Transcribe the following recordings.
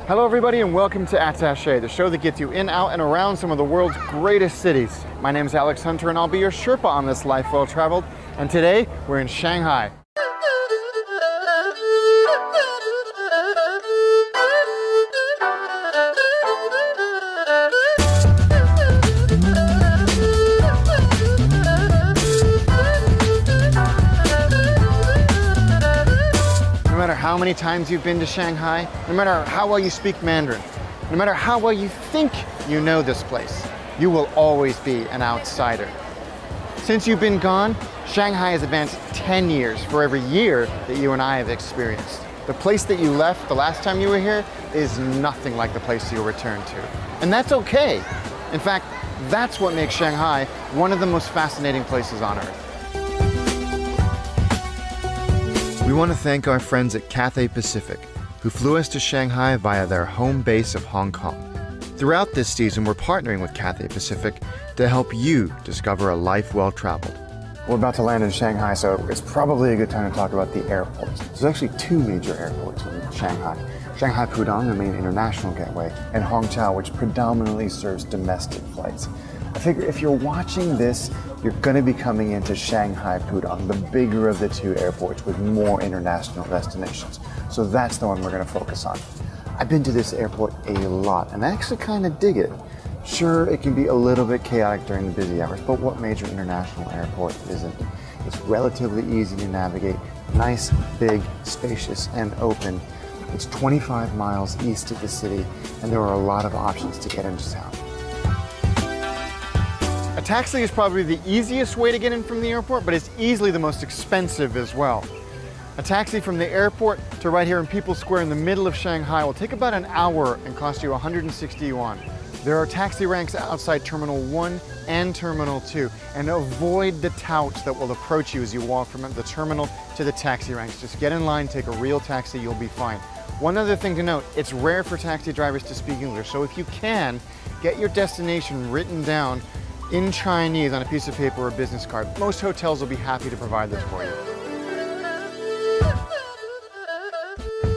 Hello everybody and welcome to Attaché, the show that gets you in, out, and around some of the world's greatest cities. My name is Alex Hunter and I'll be your Sherpa on this Life Well Traveled. And today we're in Shanghai. No matter how many times you've been to Shanghai, no matter how well you speak Mandarin, no matter how well you think you know this place, you will always be an outsider. Since you've been gone, Shanghai has advanced 10 years for every year that you and I have experienced. The place that you left the last time you were here is nothing like the place you'll return to. And that's okay. In fact, that's what makes Shanghai one of the most fascinating places on Earth. We want to thank our friends at Cathay Pacific, who flew us to Shanghai via their home base of Hong Kong. Throughout this season, we're partnering with Cathay Pacific to help you discover a life well traveled. We're about to land in Shanghai, so it's probably a good time to talk about the airports. There's actually two major airports in Shanghai. Shanghai Pudong, the main international gateway, and Hongqiao, which predominantly serves domestic flights. I figure if you're watching this, you're going to be coming into Shanghai Pudong, the bigger of the two airports with more international destinations. So that's the one we're going to focus on. I've been to this airport a lot, and I actually kind of dig it. Sure, it can be a little bit chaotic during the busy hours, but what major international airport isn't? It's relatively easy to navigate, nice, big, spacious, and open. It's 25 miles east of the city, and there are a lot of options to get into town. A taxi is probably the easiest way to get in from the airport, but it's easily the most expensive as well. A taxi from the airport to right here in People's Square in the middle of Shanghai will take about an hour and cost you 160 yuan. There are taxi ranks outside Terminal 1 and Terminal 2, and avoid the touts that will approach you as you walk from the terminal to the taxi ranks. Just get in line, take a real taxi, you'll be fine. One other thing to note, it's rare for taxi drivers to speak English, so if you can, get your destination written down in Chinese on a piece of paper or a business card. Most hotels will be happy to provide this for you.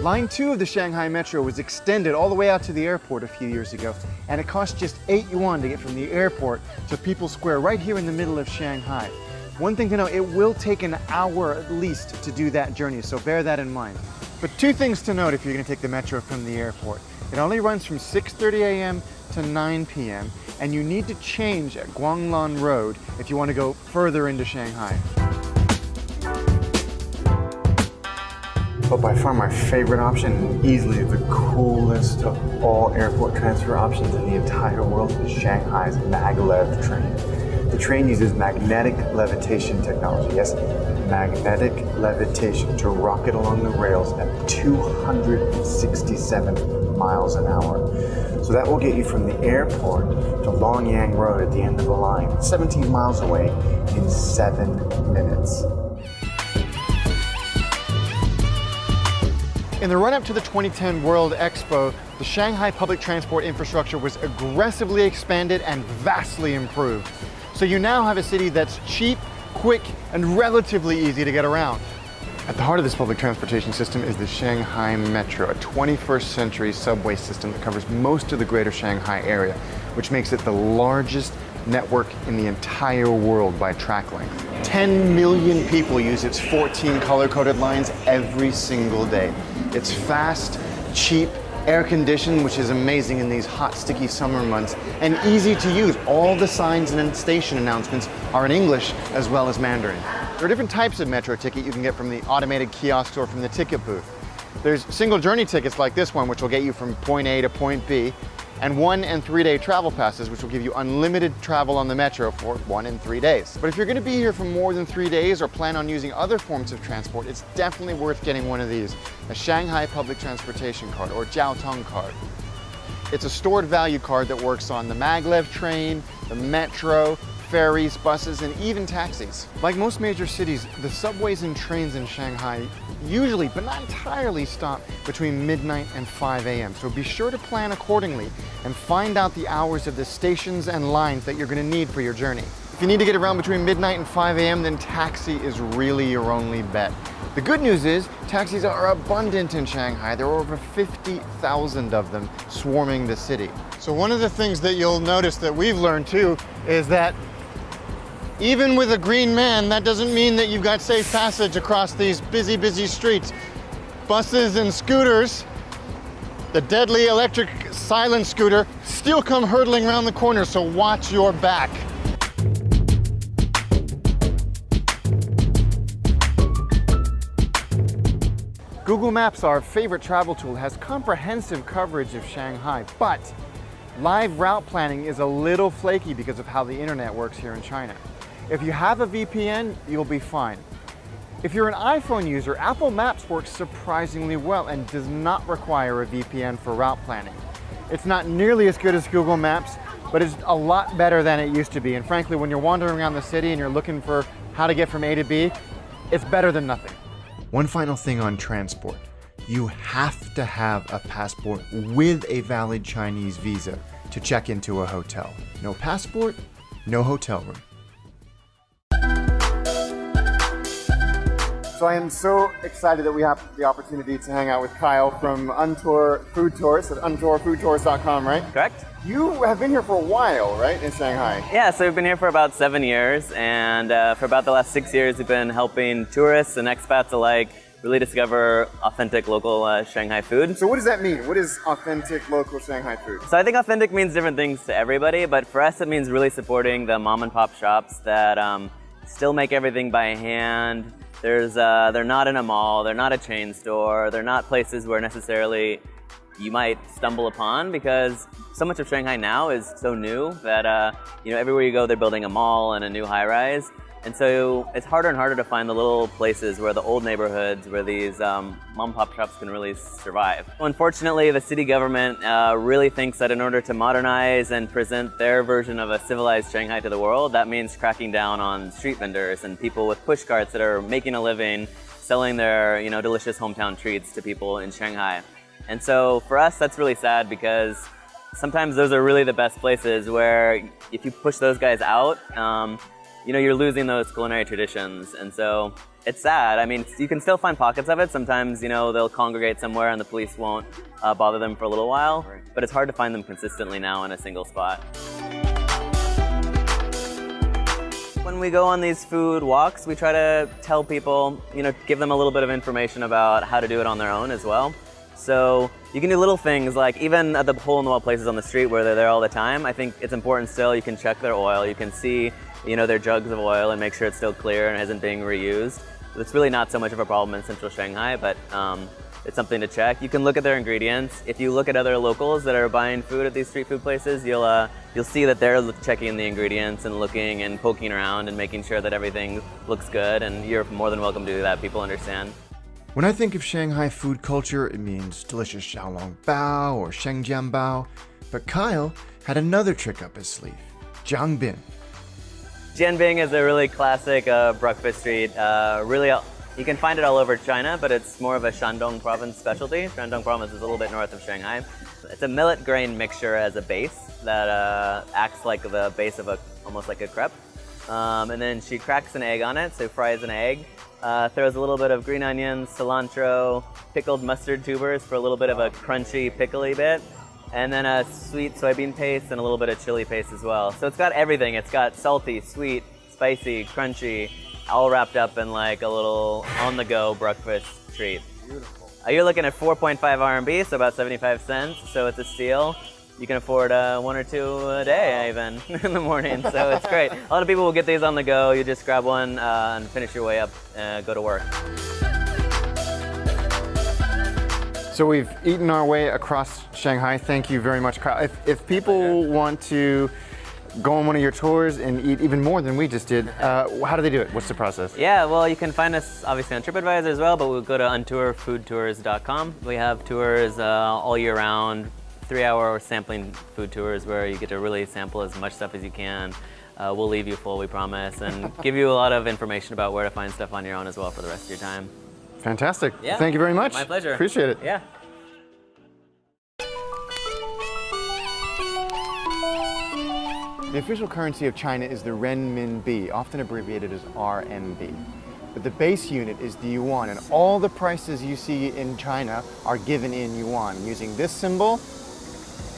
Line 2 of the Shanghai Metro was extended all the way out to the airport a few years ago, and it cost just 8 yuan to get from the airport to People's Square right here in the middle of Shanghai. One thing to know, it will take an hour at least to do that journey, so bear that in mind. But two things to note if you're going to take the metro from the airport. It only runs from 6:30 a.m. to 9 p.m. and you need to change at Guanglan Road if you want to go further into Shanghai. But by far my favorite option, easily the coolest of all airport transfer options in the entire world, is Shanghai's maglev train. The train uses magnetic levitation technology, yes, magnetic levitation, to rocket along the rails at 267 miles an hour. So that will get you from the airport to Longyang Road at the end of the line, 17 miles away, in 7 minutes. In the run-up to the 2010 World Expo, the Shanghai public transport infrastructure was aggressively expanded and vastly improved. So you now have a city that's cheap, quick, and relatively easy to get around. At the heart of this public transportation system is the Shanghai Metro, a 21st century subway system that covers most of the greater Shanghai area, which makes it the largest network in the entire world by track length. 10 million people use its 14 color-coded lines every single day. It's fast, cheap, air-conditioned, which is amazing in these hot, sticky summer months, and easy to use. All the signs and station announcements are in English as well as Mandarin. There are different types of metro ticket you can get from the automated kiosk or from the ticket booth. There's single journey tickets like this one, which will get you from point A to point B, and 1- and 3-day travel passes, which will give you unlimited travel on the metro for 1 and 3 days. But if you're going to be here for more than 3 days or plan on using other forms of transport, it's definitely worth getting one of these, a Shanghai Public Transportation Card, or Jiaotong card. It's a stored value card that works on the maglev train, the metro, ferries, buses, and even taxis. Like most major cities, the subways and trains in Shanghai usually, but not entirely, stop between midnight and 5 a.m. So be sure to plan accordingly and find out the hours of the stations and lines that you're going to need for your journey. If you need to get around between midnight and 5 a.m., then taxi is really your only bet. The good news is taxis are abundant in Shanghai. There are over 50,000 of them swarming the city. So one of the things that you'll notice that we've learned too is that even with a green man, that doesn't mean that you've got safe passage across these busy streets. Buses and scooters, the deadly electric silent scooter, still come hurtling around the corner, so watch your back. Google Maps, our favorite travel tool, has comprehensive coverage of Shanghai, but live route planning is a little flaky because of how the internet works here in China. If you have a VPN, you'll be fine. If you're an iPhone user, Apple Maps works surprisingly well and does not require a VPN for route planning. It's not nearly as good as Google Maps, but it's a lot better than it used to be. And frankly, when you're wandering around the city and you're looking for how to get from A to B, it's better than nothing. One final thing on transport. You have to have a passport with a valid Chinese visa to check into a hotel. No passport, no hotel room. So I am so excited that we have the opportunity to hang out with Kyle from Untour Food Tours at untourfoodtours.com, right? Correct. You have been here for a while, right, in Shanghai? Yeah, so we've been here for about 7 years, and for about the last 6 years, we've been helping tourists and expats alike really discover authentic local Shanghai food. So what does that mean? What is authentic local Shanghai food? So I think authentic means different things to everybody, but for us it means really supporting the mom and pop shops that still make everything by hand. They're not in a mall, they're not a chain store, they're not places where necessarily you might stumble upon, because so much of Shanghai now is so new that everywhere you go they're building a mall and a new high-rise. And so it's harder and harder to find the little places where the old neighborhoods where these mom and pop shops can really survive. Unfortunately, the city government really thinks that in order to modernize and present their version of a civilized Shanghai to the world, that means cracking down on street vendors and people with push carts that are making a living selling their delicious hometown treats to people in Shanghai. And so for us, that's really sad, because sometimes those are really the best places where if you push those guys out, you're losing those culinary traditions. And so it's sad. I mean, you can still find pockets of it. Sometimes, they'll congregate somewhere and the police won't bother them for a little while, but it's hard to find them consistently now in a single spot. When we go on these food walks, we try to tell people, give them a little bit of information about how to do it on their own as well. So you can do little things like, even at the hole-in-the-wall places on the street where they're there all the time, I think it's important still. You can check their oil, you can see their jugs of oil and make sure it's still clear and isn't being reused. It's really not so much of a problem in central Shanghai, but it's something to check. You can look at their ingredients. If you look at other locals that are buying food at these street food places, you'll see that they're checking the ingredients and looking and poking around and making sure that everything looks good, and you're more than welcome to do that. People understand. When I think of Shanghai food culture, it means delicious xiaolongbao or shengjianbao. But Kyle had another trick up his sleeve, jiangbing. Jianbing is a really classic breakfast street. You can find it all over China, but it's more of a Shandong province specialty. Shandong province is a little bit north of Shanghai. It's a millet grain mixture as a base that acts like the base of almost like a crepe. And then she cracks an egg on it, so fries an egg. Throws a little bit of green onions, cilantro, pickled mustard tubers for a little bit of a crunchy, pickly bit, and then a sweet soybean paste and a little bit of chili paste as well. So it's got everything. It's got salty, sweet, spicy, crunchy, all wrapped up in like a little on-the-go breakfast treat. Beautiful. You're looking at 4.5 RMB, so about 75 cents, so it's a steal. You can afford one or two a day even in the morning, so it's great. A lot of people will get these on the go. You just grab one and finish your way up, go to work. So we've eaten our way across Shanghai. Thank you very much, Kyle. If people want to go on one of your tours and eat even more than we just did, how do they do it? What's the process? Yeah, well, you can find us obviously on TripAdvisor as well, but we'll go to untourfoodtours.com. We have tours all year round. 3-hour sampling food tours where you get to really sample as much stuff as you can. We'll leave you full, we promise, and give you a lot of information about where to find stuff on your own as well for the rest of your time. Fantastic. Yeah. Thank you very much. My pleasure. Appreciate it. Yeah. The official currency of China is the renminbi, often abbreviated as RMB. But the base unit is the yuan, and all the prices you see in China are given in yuan, using this symbol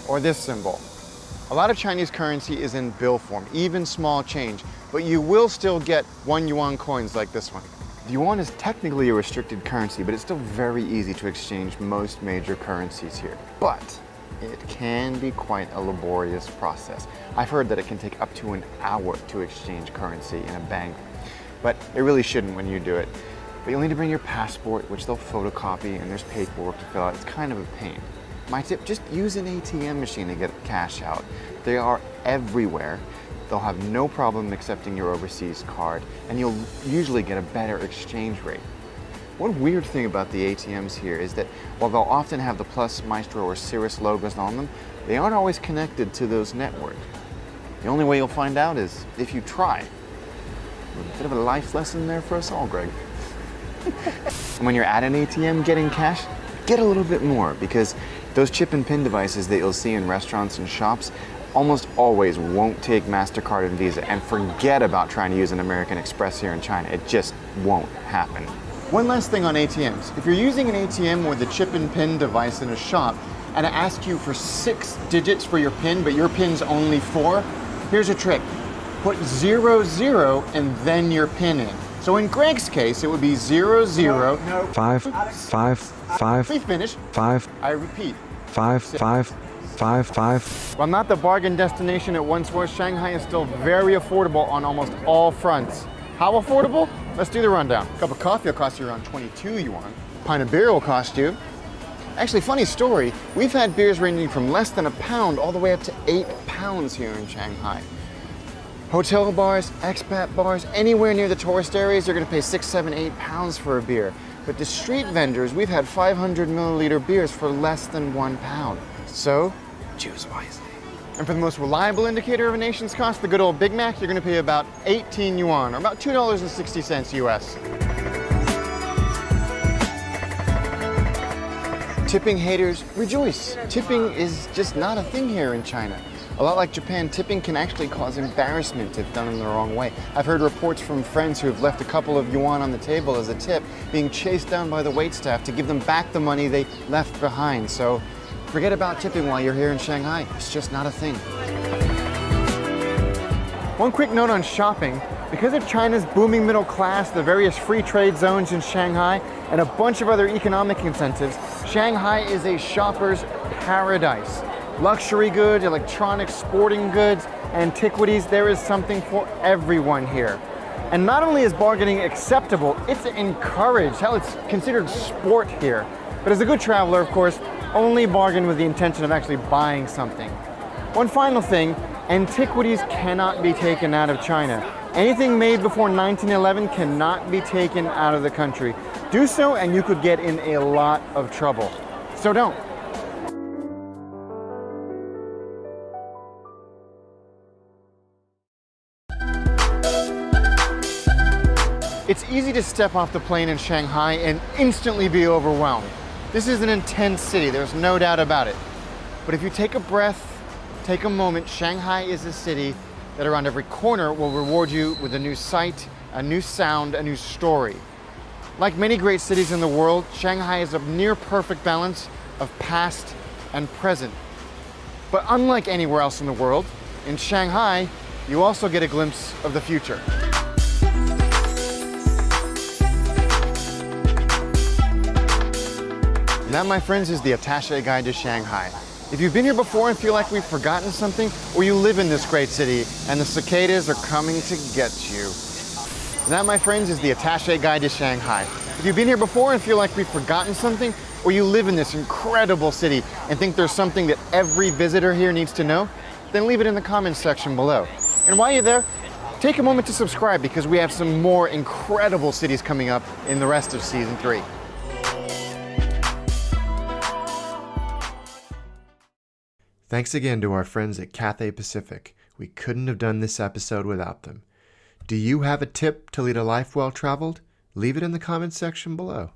or this symbol. A lot of Chinese currency is in bill form, even small change, but you will still get 1 yuan coins like this one. The yuan is technically a restricted currency, but it's still very easy to exchange most major currencies here. But it can be quite a laborious process. I've heard that it can take up to an hour to exchange currency in a bank, but it really shouldn't when you do it. But you'll need to bring your passport, which they'll photocopy, and there's paperwork to fill out. It's kind of a pain. My tip, just use an ATM machine to get cash out. They are everywhere. They'll have no problem accepting your overseas card, and you'll usually get a better exchange rate. One weird thing about the ATMs here is that while they'll often have the Plus, Maestro, or Cirrus logos on them, they aren't always connected to those networks. The only way you'll find out is if you try. A bit of a life lesson there for us all, Greg. And when you're at an ATM getting cash, get a little bit more, because those chip and PIN devices that you'll see in restaurants and shops almost always won't take MasterCard and Visa, and forget about trying to use an American Express here in China. It just won't happen. One last thing on ATMs. If you're using an ATM with a chip and PIN device in a shop and it asks you for 6 digits for your PIN, but your PIN's only 4, here's a trick. Put 00 and then your PIN in. So in Greg's case, it would be 00. No. 5, 5, 5. We finish. 5. I repeat. 5, 5, 5, 5. While not the bargain destination it once was, Shanghai is still very affordable on almost all fronts. How affordable? Let's do the rundown. A cup of coffee will cost you around 22 yuan. A pint of beer will cost you. Actually, funny story, we've had beers ranging from less than £1 all the way up to £8 here in Shanghai. Hotel bars, expat bars, anywhere near the tourist areas, you're gonna pay 6, 7, £8 for a beer. But the street vendors, we've had 500 milliliter beers for less than £1. So, choose wisely. And for the most reliable indicator of a nation's cost, the good old Big Mac, you're gonna pay about 18 yuan, or about $2.60 US. Tipping haters, rejoice. Tipping is just not a thing here in China. A lot like Japan, tipping can actually cause embarrassment if done in the wrong way. I've heard reports from friends who have left a couple of yuan on the table as a tip, being chased down by the waitstaff to give them back the money they left behind. So forget about tipping while you're here in Shanghai. It's just not a thing. One quick note on shopping. Because of China's booming middle class, the various free trade zones in Shanghai, and a bunch of other economic incentives, Shanghai is a shopper's paradise. Luxury goods, electronics, sporting goods, antiquities, there is something for everyone here. And not only is bargaining acceptable, it's encouraged. Hell, it's considered sport here. But as a good traveler, of course, only bargain with the intention of actually buying something. One final thing, antiquities cannot be taken out of China. Anything made before 1911 cannot be taken out of the country. Do so and you could get in a lot of trouble. So don't. It's easy to step off the plane in Shanghai and instantly be overwhelmed. This is an intense city, there's no doubt about it. But if you take a breath, take a moment, Shanghai is a city that around every corner will reward you with a new sight, a new sound, a new story. Like many great cities in the world, Shanghai is a near perfect balance of past and present. But unlike anywhere else in the world, in Shanghai, you also get a glimpse of the future. And that, my friends, is the Attaché Guide to Shanghai. If you've been here before and feel like we've forgotten something, or you live in this great city and the cicadas are coming to get you. And that, my friends, is the Attaché Guide to Shanghai. If you've been here before and feel like we've forgotten something, or you live in this incredible city and think there's something that every visitor here needs to know, then leave it in the comments section below. And while you're there, take a moment to subscribe, because we have some more incredible cities coming up in the rest of Season 3. Thanks again to our friends at Cathay Pacific. We couldn't have done this episode without them. Do you have a tip to lead a life well traveled? Leave it in the comments section below.